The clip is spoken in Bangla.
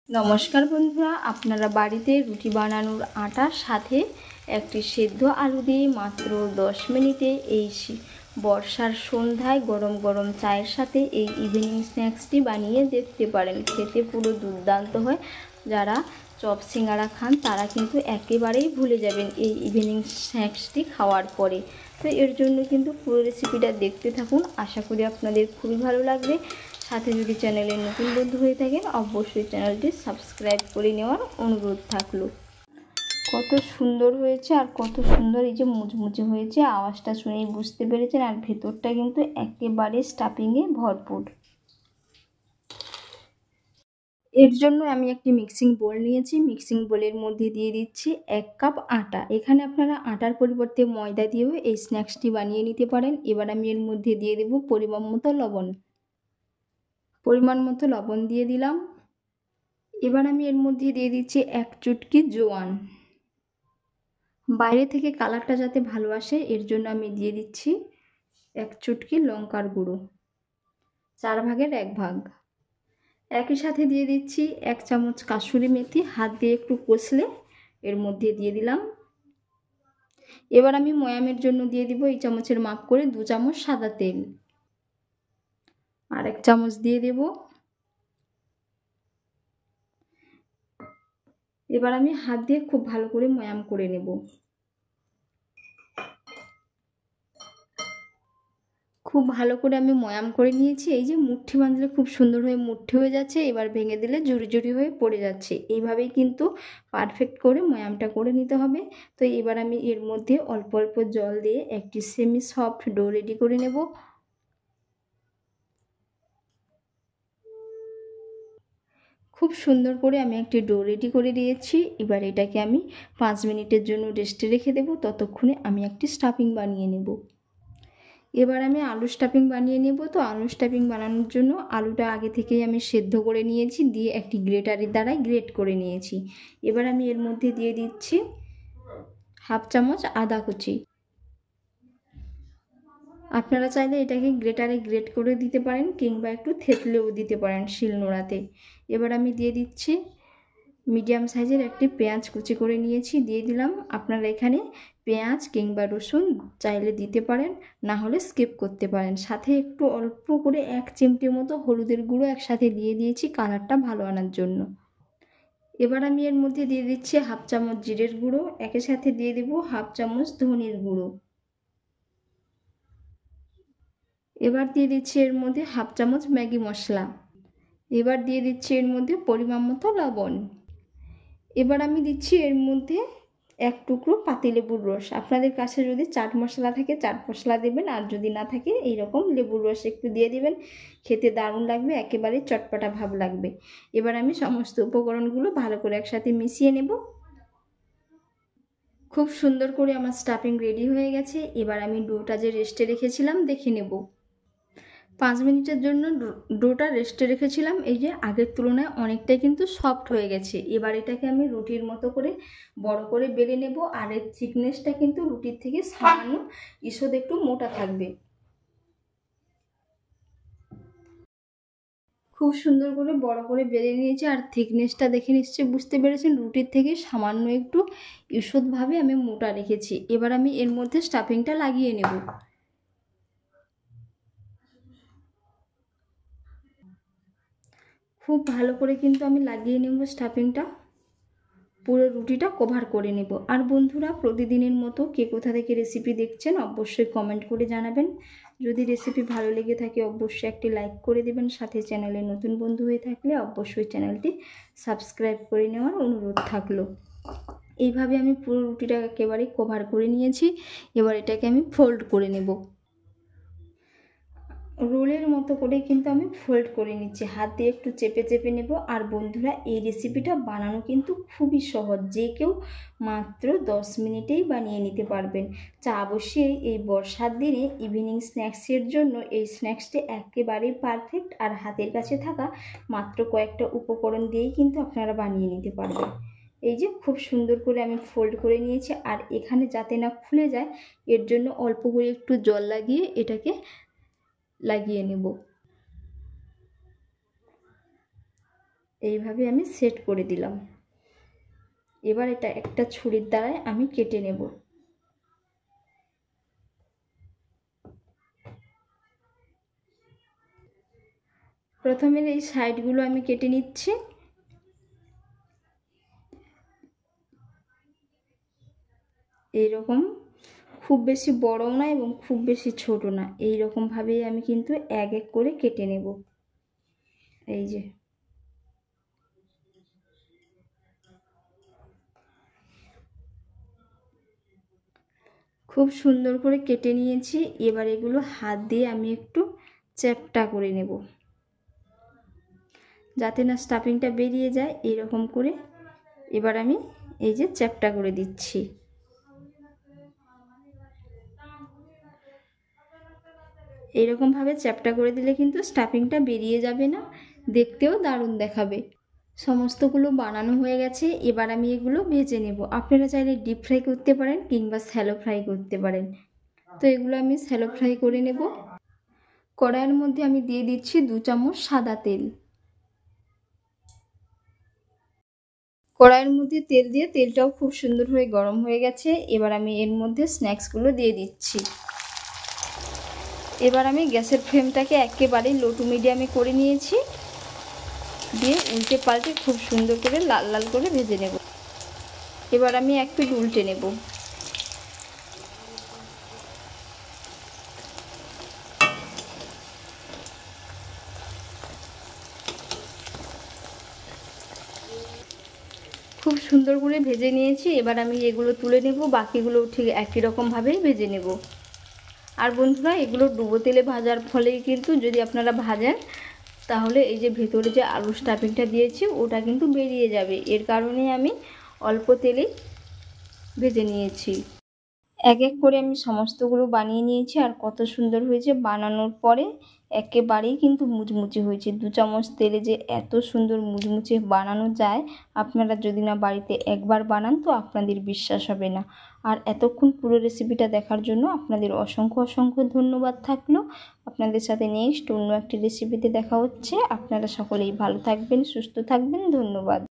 নমস্কার বন্ধুরা, আপনারা বাড়িতে রুটি বানানোর আটার সাথে একটি সেদ্ধ আলু দিয়ে মাত্র 10 মিনিটে এই বর্ষার সন্ধ্যায় গরম গরম চায়ের সাথে এই ইভিনিং স্ন্যাক্সটি বানিয়ে দেখতে পারেন। খেতে পুরো দুর্দান্ত হয়। যারা চপ সিঙ্গারা খান তারা কিন্তু একেবারেই ভুলে যাবেন এই ইভিনিং স্ন্যাক্সটি খাওয়ার পরে। তো এর জন্য কিন্তু পুরো রেসিপিটা দেখতে থাকুন, আশা করি আপনাদের খুবই ভালো লাগবে। সাথে যদি চ্যানেলে নতুন বন্ধু হয়ে থাকেন অবশ্যই চ্যানেলটি সাবস্ক্রাইব করে নেওয়ার অনুরোধ থাকলো। কত সুন্দর হয়েছে আর কত সুন্দর এই যে মুচমুচে হয়েছে, আওয়াজটা শুনেই বুঝতে পেরেছেন। আর ভেতরটা কিন্তু একেবারে স্টাফিংয়ে ভরপুর। এর জন্য আমি একটি মিক্সিং বোল নিয়েছি। মিক্সিং বোলের মধ্যে দিয়ে দিচ্ছি 1 কাপ আটা। এখানে আপনারা আটার পরিবর্তে ময়দা দিয়েও এই স্ন্যাক্সটি বানিয়ে নিতে পারেন। এবার আমি এর মধ্যে দিয়ে দেব পরিমাণ মতো লবণ। পরিমাণ মতো লবণ দিয়ে দিলাম। এবার আমি এর মধ্যে দিয়ে দিচ্ছি 1 চুটকি জোয়ান। বাইরে থেকে কালারটা যাতে ভালো আসে এর জন্য আমি দিয়ে দিচ্ছি 1 চুটকি লঙ্কার গুঁড়ো, 4 ভাগের 1 ভাগ। একই সাথে দিয়ে দিচ্ছি 1 চামচ কাসুরি মেথি, হাত দিয়ে একটু কষলে এর মধ্যে দিয়ে দিলাম। এবার আমি ময়ামের জন্য দিয়ে দিব এই চামচের মাপ করে 2 চামচ সাদা তেল, আর 1 চামচ দিয়ে দেব। এবার আমি হাত দিয়ে খুব ভালো করে ময়াম করে নেব। খুব ভালো করে আমি ময়াম করে নিয়েছি। এই যে মুঠি বাঁধলে খুব সুন্দর হয়ে মুঠি হয়ে যাচ্ছে, এবার ভেঙে দিলে জুড়ি জুড়ি হয়ে পড়ে যাচ্ছে। এইভাবেই কিন্তু পারফেক্ট করে ময়ামটা করে নিতে হবে। তো এবার আমি এর মধ্যে অল্প অল্প জল দিয়ে একটি সেমি সফট ডো রেডি করে নেব। খুব সুন্দর করে আমি একটি ডো রেডি করে দিয়েছি। এবার এটাকে আমি 5 মিনিটের জন্য রেস্টে রেখে দেব। ততক্ষণে আমি একটি স্টাফিং বানিয়ে নেব। এবার আমি আলু স্টাফিং বানিয়ে নেব। তো আলু স্টাফিং বানানোর জন্য আলুটা আগে থেকেই আমি সেদ্ধ করে নিয়েছি, দিয়ে একটি গ্রেটারের দ্বারাই গ্রেট করে নিয়েছি। এবার আমি এর মধ্যে দিয়ে দিচ্ছি 1/2 চামচ আদা কুচি। আপনারা চাইলে এটাকে গ্রেটারে গ্রেট করে দিতে পারেন কিংবা একটু থেতলেও দিতে পারেন শিলনোড়াতে। এবার আমি দিয়ে দিচ্ছি মিডিয়াম সাইজের একটি পেঁয়াজ কুচি করে নিয়েছি, দিয়ে দিলাম। আপনারা এখানে পেঁয়াজ কিংবা রসুন চাইলে দিতে পারেন, না হলে স্কিপ করতে পারেন। সাথে একটু অল্প করে 1 চিমটি মতো হলুদের গুঁড়ো একসাথে দিয়ে দিয়েছি কালারটা ভালো আনার জন্য। এবার আমি এর মধ্যে দিয়ে দিচ্ছি 1/2 চামচ জিরের গুঁড়ো, একই সাথে দিয়ে দেব 1/2 চামচ ধনের গুঁড়ো। এবার দিয়ে দিচ্ছি এর মধ্যে 1/2 চামচ ম্যাগি মশলা। এবার দিয়ে দিচ্ছি এর মধ্যে পরিমাণ মতো লবণ। এবার আমি দিচ্ছি এর মধ্যে 1 টুকরো পাতিলেবুর রস। আপনাদের কাছে যদি চাট মশলা থাকে চাট মশলা দেবেন, আর যদি না থাকে এইরকম লেবুর রস একটু দিয়ে দিবেন। খেতে দারুণ লাগবে, একেবারে চটপটা ভাব লাগবে। এবার আমি সমস্ত উপকরণগুলো ভালো করে একসাথে মিশিয়ে নেব। খুব সুন্দর করে আমার স্টাফিং রেডি হয়ে গেছে। এবার আমি ডোটা যে রেস্টে রেখেছিলাম দেখে নেব। 5 মিনিটের জন্য ডোটা রেস্টে রেখেছিলাম। এই যে আগের তুলনায় অনেকটাই কিন্তু সফট হয়ে গেছে। এবার এটাকে আমি রুটির মতো করে বড় করে বেলে নেব। আর এর থিকনেসটা কিন্তু রুটির থেকে সামান্য ঈষৎ একটু মোটা থাকবে। খুব সুন্দর করে বড় করে বেলে নিয়েছি, আর থিকনেসটা দেখে নিশ্চয়ই বুঝতে পেরেছেন রুটির থেকে সামান্য একটু ঈষৎভাবে আমি মোটা রেখেছি। এবার আমি এর মধ্যে স্টাফিংটা লাগিয়ে নেব। খুব ভালো করে কিন্তু আমি লাগিয়ে নেব স্টাফিংটা, পুরো রুটিটা কভার করে নেব। আর বন্ধুরা, প্রতিদিনের মতো কে কোথা থেকে রেসিপি দেখছেন অবশ্যই কমেন্ট করে জানাবেন। যদি রেসিপি ভালো লেগে থাকে অবশ্যই একটি লাইক করে দেবেন। সাথে চ্যানেলে নতুন বন্ধু হয়ে থাকলে অবশ্যই চ্যানেলটি সাবস্ক্রাইব করে নেওয়ার অনুরোধ থাকলো। এইভাবে আমি পুরো রুটিটা একেবারে কভার করে নিয়েছি। এবার এটাকে আমি ফোল্ড করে নেব। রোলের মতো করে কিন্তু আমি ফোল্ড করে নিচ্ছি, হাত দিয়ে একটু চেপে চেপে নেব। আর বন্ধুরা, এই রেসিপিটা বানানো কিন্তু খুবই সহজ, যে কেউ মাত্র 10 মিনিটেই বানিয়ে নিতে পারবেন। চা বসিয়ে এই বর্ষার দিনে ইভিনিং স্ন্যাক্সের জন্য এই স্ন্যাক্সটি একেবারেই পারফেক্ট। আর হাতের কাছে থাকা মাত্র কয়েকটা উপকরণ দিয়েই কিন্তু আপনারা বানিয়ে নিতে পারবেন। এই যে খুব সুন্দর করে আমি ফোল্ড করে নিয়েছি। আর এখানে যাতে না খুলে যায় এর জন্য অল্প করে একটু জল লাগিয়ে এটাকে লাগিয়ে নেব। এইভাবে আমি সেট করে দিলাম। এবার এটা একটা ছুরির দ্বারাই আমি কেটে নেব। প্রথমে এই সাইডগুলো আমি কেটে নিচ্ছি। এইরকম খুব বেশি বড়ও না এবং খুব বেশি ছোট না, এইরকমভাবেই আমি কিন্তু এক এক করে কেটে নেব। এই যে খুব সুন্দর করে কেটে নিয়েছি। এবার এগুলো হাত দিয়ে আমি একটু চ্যাপ্টা করে নেব, যাতে না স্টাফিংটা বেরিয়ে যায়। এরকম করে এবার আমি এই যে চ্যাপ্টা করে দিচ্ছি। এইরকমভাবে চ্যাপ্টা করে দিলে কিন্তু স্টাফিংটা বেরিয়ে যাবে না, দেখতেও দারুণ দেখাবে। সমস্তগুলো বানানো হয়ে গেছে। এবার আমি এগুলো ভেজে নেব। আপনারা চাইলে ডিপ ফ্রাই করতে পারেন কিংবা শ্যালো ফ্রাই করতে পারেন। তো এগুলো আমি শ্যালো ফ্রাই করে নেব। কড়াইয়ের মধ্যে আমি দিয়ে দিচ্ছি 2 চামচ সাদা তেল। কড়াইয়ের মধ্যে তেল দিয়ে তেলটাও খুব সুন্দর হয়ে গরম হয়ে গেছে। এবার আমি এর মধ্যে স্ন্যাক্সগুলো দিয়ে দিচ্ছি। এবার আমি গ্যাসের ফ্লেমটাকে একেবারে লো টু মিডিয়ামে করে নিয়েছি, দিয়ে উল্টে পাল্টে খুব সুন্দর করে লাল লাল করে ভেজে নেব। এবার আমি এক পিঠ উল্টে নেব। খুব সুন্দর করে ভেজে নিয়েছি। এবার আমি এগুলো তুলে নেব, বাকিগুলো ঠিক একই রকমভাবেই ভেজে নেব। আর বন্ধুরা, এগুলো ডুবো তেলে ভাজার ফলেই কিন্তু যদি আপনারা ভাজেন তাহলে এই যে ভেতরে যে আলু স্টাফিংটা দিয়েছি ওটা কিন্তু বেরিয়ে যাবে। এর কারণে আমি অল্প তেলেই ভেজে নিয়েছি। এক এক করে আমি সমস্তগুলো বানিয়ে নিয়েছি। আর কত সুন্দর হয়েছে বানানোর পরে, একেবারেই কিন্তু মুচমুচে হয়েছে। 2 চামচ তেলে যে এত সুন্দর মুচমুচে বানানো যায়, আপনারা যদি না বাড়িতে একবার বানান তো আপনাদের বিশ্বাস হবে না। আর এতক্ষণ পুরো রেসিপিটা দেখার জন্য আপনাদের অসংখ্য অসংখ্য ধন্যবাদ থাকলো। আপনাদের সাথে নেক্সট অন্য একটি রেসিপিতে দেখা হচ্ছে। আপনারা সকলেই ভালো থাকবেন, সুস্থ থাকবেন। ধন্যবাদ।